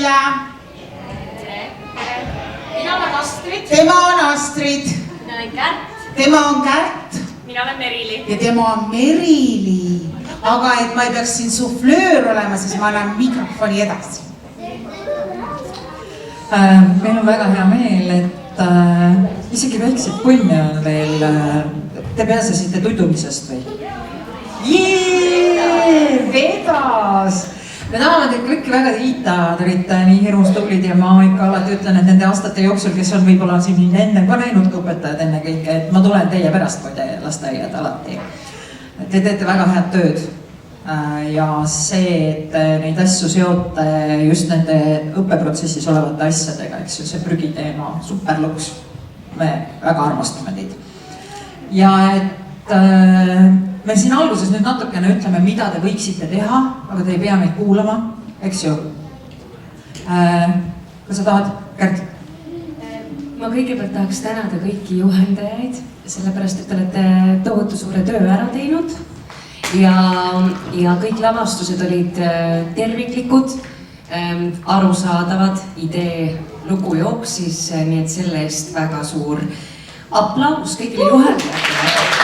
teile! Mina olen Astrid. Tema on Astrid. Mina olen Kärt. Tema on Kärt. Mina olen Merili. Ja tema on Merili. Aga et ma ei peaks siin suflöör olema, siis ma annan mikrofoni edasi. Meil on väga hea meel, et isegi väikseid punne on veel. Te pääsesite tudumisest või? Vedas! Me tahame teid kõiki väga kiita, te olite nii hirmus tublid ja ma ikka alati ütlen, et nende aastate jooksul, kes on võib-olla siin mind enne ka näinud ka õpetajad enne kõike, et ma tulen teie pärast muide lasteaiad alati. Te teete väga head tööd ja see, et neid asju seote just nende õppeprotsessis olevate asjadega, eks ju, see prügiteema, superluks. Me väga armastame teid. Ja et me siin alguses nüüd natukene ütleme, mida te võiksite teha, aga te ei pea meid kuulama, eks ju. Kas sa tahad, Kärt? Ma kõigepealt tahaks tänada kõiki juhendajaid, sellepärast, et te olete tohutu suure töö ära teinud ja kõik lavastused olid terviklikud, arusaadavad, idee lugu jooksis, nii et selle eest väga suur aplaus kõigile juhendajatele.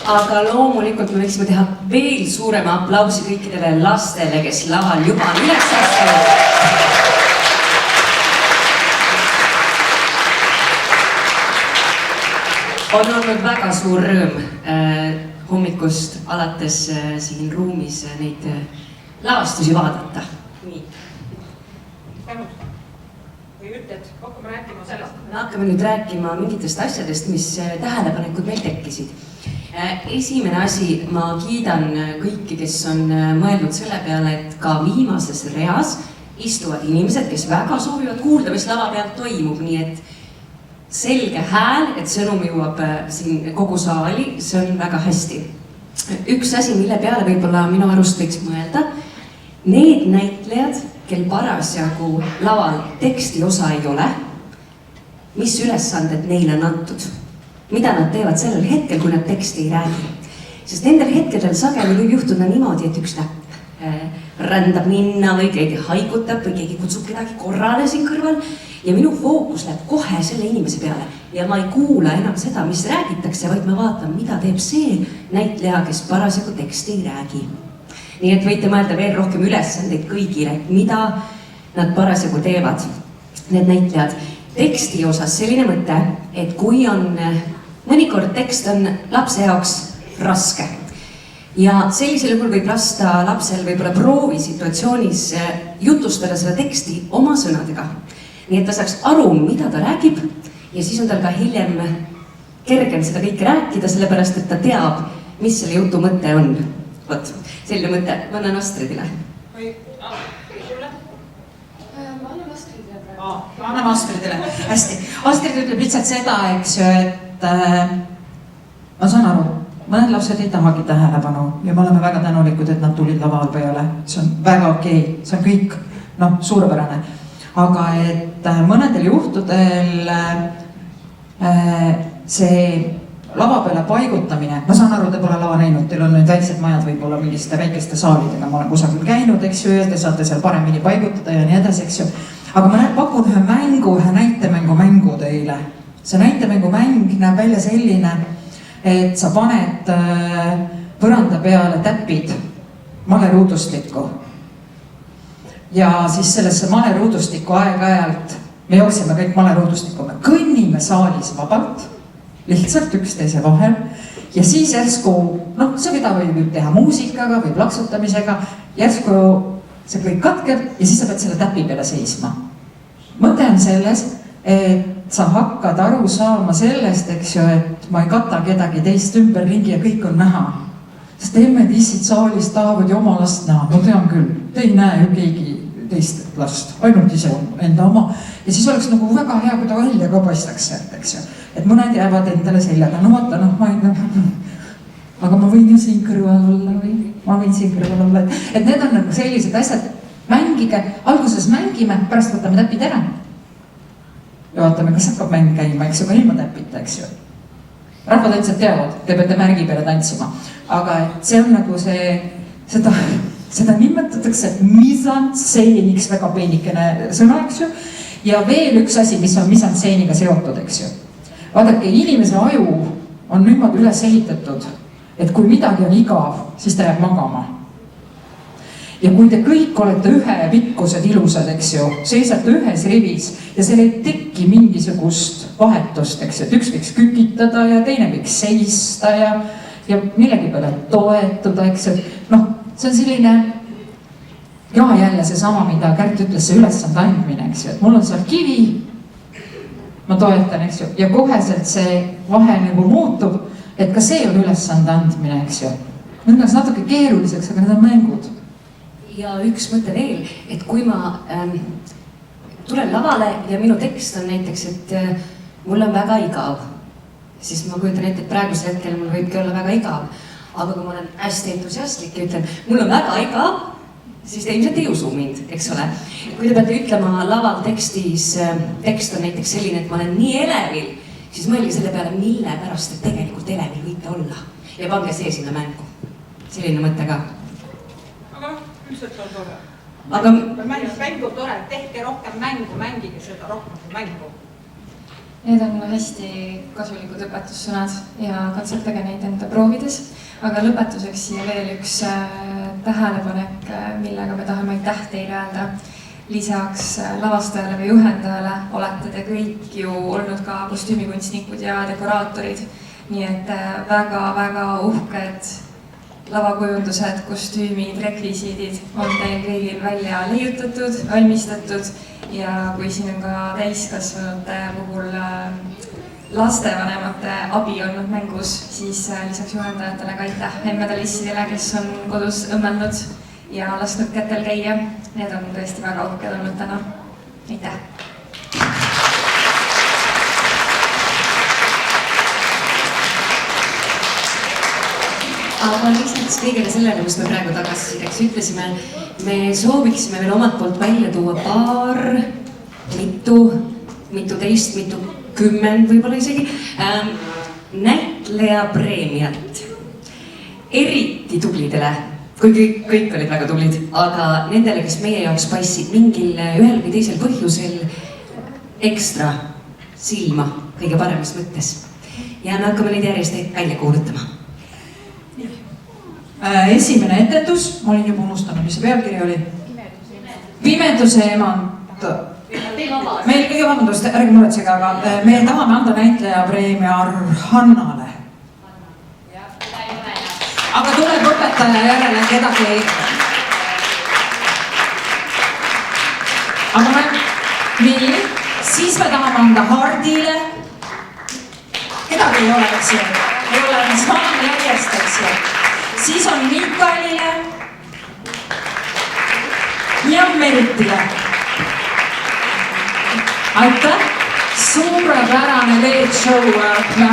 Aga loomulikult me võiksime teha veel suurema aplausi kõikidele lastele, kes laval juba on üles astunud. On olnud väga suur rõõm hommikust alates siin ruumis neid lavastusi vaadata. Nii. Või ütled, hakkame rääkima sellest? Me hakkame nüüd rääkima mingitest asjadest, mis tähelepanekud meil tekkisid. Esimene asi, ma kiidan kõiki, kes on mõelnud selle peale, et ka viimases reas istuvad inimesed, kes väga soovivad kuulda, mis lava peal toimub, nii et selge hääl, et sõnum jõuab siin kogu saali, see on väga hästi. Üks asi, mille peale võib-olla minu arust võiks mõelda, need näitlejad, kel parasjagu laval teksti osa ei ole, mis ülesanded neile on antud? Mida nad teevad sellel hetkel, kui nad teksti ei räägi. Sest nendel hetkedel sageli võib juhtuda niimoodi, et üks rändab ninna või keegi haigutab või keegi kutsub kedagi korrale siin kõrval ja minu fookus läheb kohe selle inimese peale ja ma ei kuula enam seda, mis räägitakse, vaid ma vaatan, mida teeb see näitleja, kes parasjagu teksti ei räägi. Nii et võite mõelda veel rohkem ülesandeid kõigile, mida nad parasjagu teevad, need näitlejad. Teksti osas selline mõte, et kui on mõnikord tekst on lapse jaoks raske ja sellisel juhul võib lasta lapsel võib-olla proovi situatsioonis jutustada seda teksti oma sõnadega. Nii et ta saaks aru, mida ta räägib ja siis on tal ka hiljem kergem seda kõike rääkida, sellepärast et ta teab, mis selle jutu mõte on. Võt, selline mõte, ma annan Astridile. Anname Astridile. Hästi. Astrid ütleb lihtsalt seda, eks ju, et ma saan aru, mõned lapsed ei tahagi tähelepanu ja me oleme väga tänulikud, et nad tulid laval peale. See on väga okei, see on kõik, suurepärane. Aga et mõnedel juhtudel see lava peale paigutamine, ma saan aru, te pole lava näinud, teil on nüüd väiksed majad võib-olla mingiste väikeste saalidega, ma olen kusagil käinud, eks ju, ja te saate seal paremini paigutada ja nii edasi, eks ju. Aga ma pakun ühe näitemängu teile. See näitemängu mäng näeb välja selline, et sa paned põranda peale täpid maleruudustikku. Ja siis sellesse maleruudustikku aeg-ajalt me jooksime kõik maleruudustikku, me kõnnime saalis vabalt, lihtsalt üksteise vahel ja siis järsku, seda võib teha muusikaga või plaksutamisega, järsku see kõik katkeb ja siis sa pead selle täpi peale seisma. Mõte on selles, et sa hakkad aru saama sellest, eks ju, et ma ei kata kedagi teist ümberringi ja kõik on näha. Sest emmed issid saalis tahavad ju oma last näha, ma tean küll, te ei näe ju keegi teist last, ainult ise enda oma. Ja siis oleks nagu väga hea, kui ta välja ka paistaks sealt, eks ju. Et mõned jäävad endale seljaga, aga ma võin ju siin kõrval olla või ma võin siin kõrval olla. Et need on nagu sellised asjad, mängige, alguses mängime, pärast võtame täpid ära. Ja vaatame, kas hakkab mäng käima, eks ju, ka ilma täpita, eks ju. rahvatantsijad teavad, te peate märgi peale tantsima, aga et see on nagu seda nimetatakse mise-en-scene'iks, väga peenikene sõna, eks ju. Ja veel üks asi, mis on mise-en-scene'iga seotud, eks ju. Vaadake, inimese aju on niimoodi üles ehitatud, et kui midagi on igav, siis ta jääb magama. Ja kui te kõik olete ühe pikkused ilusad, eks ju, seisate ühes rivis ja seal ei teki mingisugust vahetust, eks ju, et üks võiks kükitada ja teine võiks seista ja millegi peale toetuda, eks ju. Noh, see on selline ja jälle seesama, mida Kärt ütles, see ülesande andmine, eks ju, et mul on seal kivi, ma toetan, eks ju, ja koheselt see vahe nagu muutub, et ka see on ülesande andmine, eks ju. Need on natuke keeruliseks, aga need on mängud. Ja üks mõte veel, et kui ma tulen lavale ja minu tekst on näiteks, et mul on väga igav, siis ma kujutan ette, et praegusel hetkel mul võibki olla väga igav. Aga kui ma olen hästi entusiastlik ja ütlen, mul on väga igav, siis te ilmselt ei usu mind, eks ole. Kui te peate ütlema laval tekstis, tekst on näiteks selline, et ma olen nii elevil, siis mõelge selle peale, mille pärast te tegelikult elevil võite olla. Ja pange see sinna mängu. Selline mõte ka. Üldiselt on tore. Aga mängu tore, tehke rohkem mängu, mängige seda rohkem mängu. Need on hästi kasulikud õpetussõnad ja katsetage neid enda proovides. Aga lõpetuseks siia veel üks tähelepanek, millega me tahame aitäh teile öelda. Lisaks lavastajale või juhendajale olete te kõik ju olnud ka kostüümikunstnikud ja dekoraatorid. Nii et väga-väga uhked lavakujundused, kostüümid, rekvisiidid on teil kõigil välja leiutatud, valmistatud ja kui siin on ka täiskasvanute puhul lastevanemate abi olnud mängus, siis lisaks juhendajatele ka aitäh emmedalissidele, kes on kodus õmmelnud ja lasknud kätel käia. Need on tõesti väga uhked olnud täna. Aitäh! Aga lisaks kõigele sellele, mis me praegu tagasisideks ütlesime, me sooviksime veel omalt poolt välja tuua paar, mitu teist, mitu 10 võib-olla isegi, näitleja preemiat. Eriti tublidele, kuigi kõik olid väga tublid, aga nendele, kes meie jaoks paistsid mingil ühel või teisel põhjusel ekstra silma kõige paremas mõttes. Ja me hakkame neid järjest välja kuulutama. Esimene etendus, ma olin juba unustanud, mis see pealkiri oli? Pimeduse emand. Meil kõige vabandust, ärge muretsege, aga me tahame anda näitleja preemia Hannale. Aga tuleb õpetaja järele kedagi. Aga nii, siis me tahame anda Hardile. Kedagi ei ole, eks ju. Ei ole, me saame järjest, eks ju. Siis on Mikaelile ja Meritile. Aitäh, suurepärane lead show. Me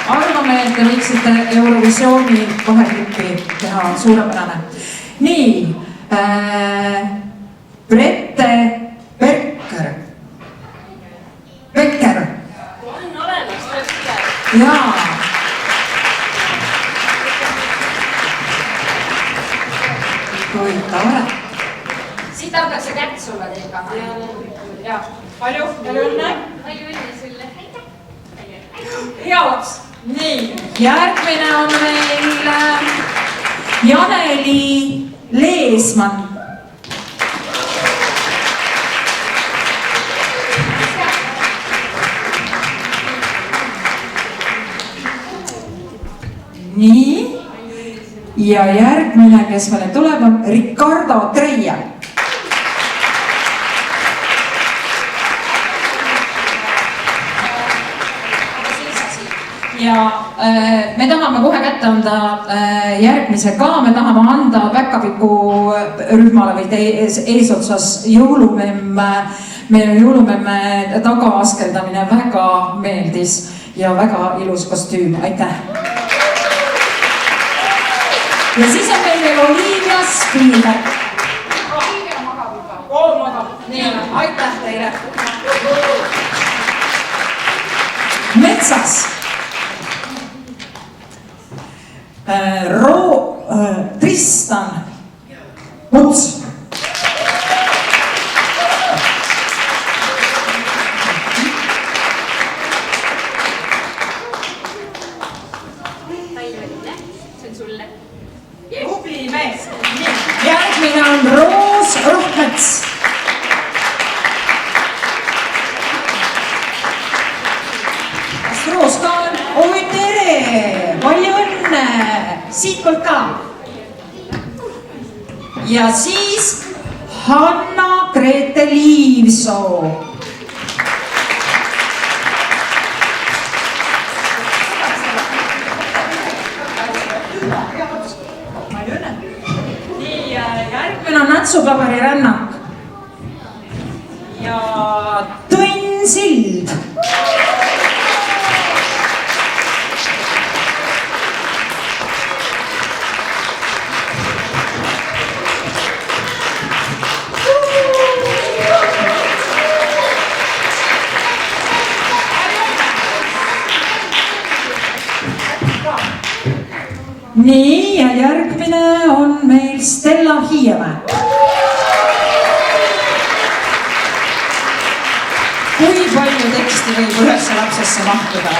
arvame, et te võiksite Eurovisiooni vahetippi teha suurepärane. Nii, Brette Becker. Becker. On olemas, Jaa. Kui tore. Siit antakse kätt sulle teiega. Ja, palju õnne. Palju õnne sulle. Hea ots. Nii, järgmine on meil Janeli Leesmann. Nii. Ja järgmine, kes meile tuleb, on Ricardo Treia. Ja me tahame kohe kätte anda järgmise ka, me tahame anda Päkapiku rühmale või eesotsas jõulumemme. Meil on jõulumemme tagaaskeldamine väga meeldis ja väga ilus kostüüm, aitäh! Ja siis on meil veel Olivia Spielberg. Olivia magab juba. Nii, aitäh teile. Metsas. Tristan Muts. Taimeline, see on sulle. tubli mees. Järgmine on Roos Rohtmets. Kas Roos ka on? Oi, tere! Palju õnne! Siitpoolt ka. Ja siis Hanna-Grete Liivsoo. Nii, järgmine on Natsu-Paberi Rännak. Ja Tõnn Sild. Nii, ja järgmine on meil Stella Hiiemäe. Kui palju teksti võib ühesse lapsesse mahtuda?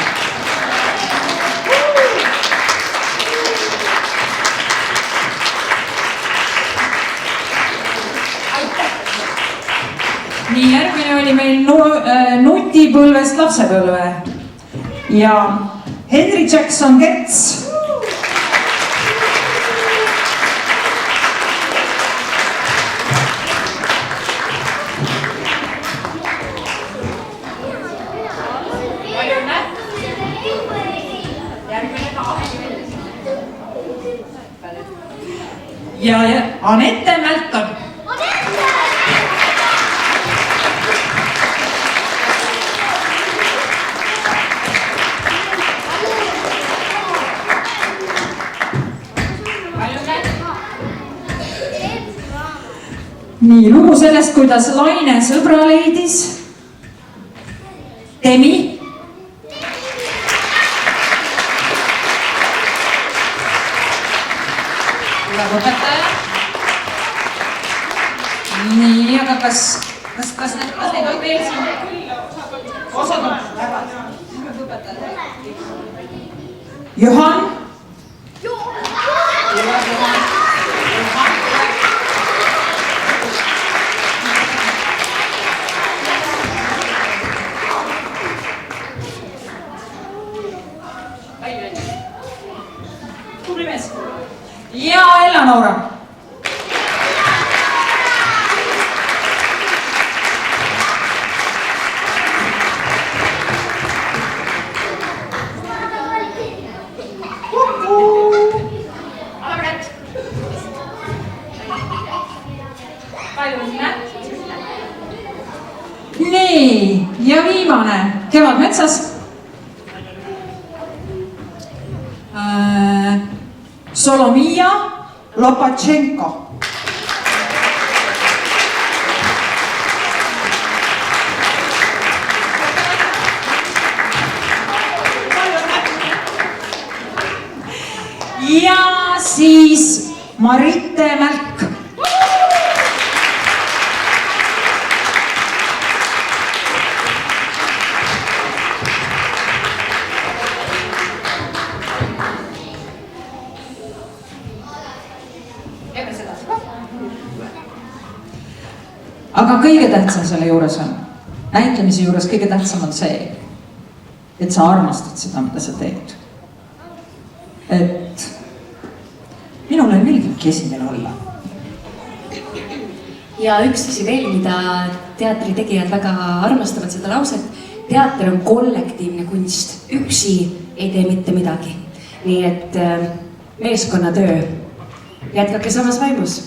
Nii, järgmine oli meil Nutipõlvest lapsepõlve ja Henry Jackson Gets. Ja Anette Mälton. Nii, lugu sellest, kuidas Laine sõbra leidis. Demi. Õpetaja. Nii, aga kas neid on veel siin? Osad on väga. Johan. Tubli mees. Ja Eleonora. Nii, ja viimane Kevad metsas. Solomia Lopatšenko. Ja siis Maritte Mälk. Aga kõige tähtsam selle juures on, näitlemise juures kõige tähtsam on see, et sa armastad seda, mida sa teed. Et minule meeldibki esimene olla. Ja üks asi veel, mida teatritegijad väga armastavad seda lauset, teater on kollektiivne kunst, üksi ei tee mitte midagi. Nii et meeskonnatöö, jätkake samas vaimus.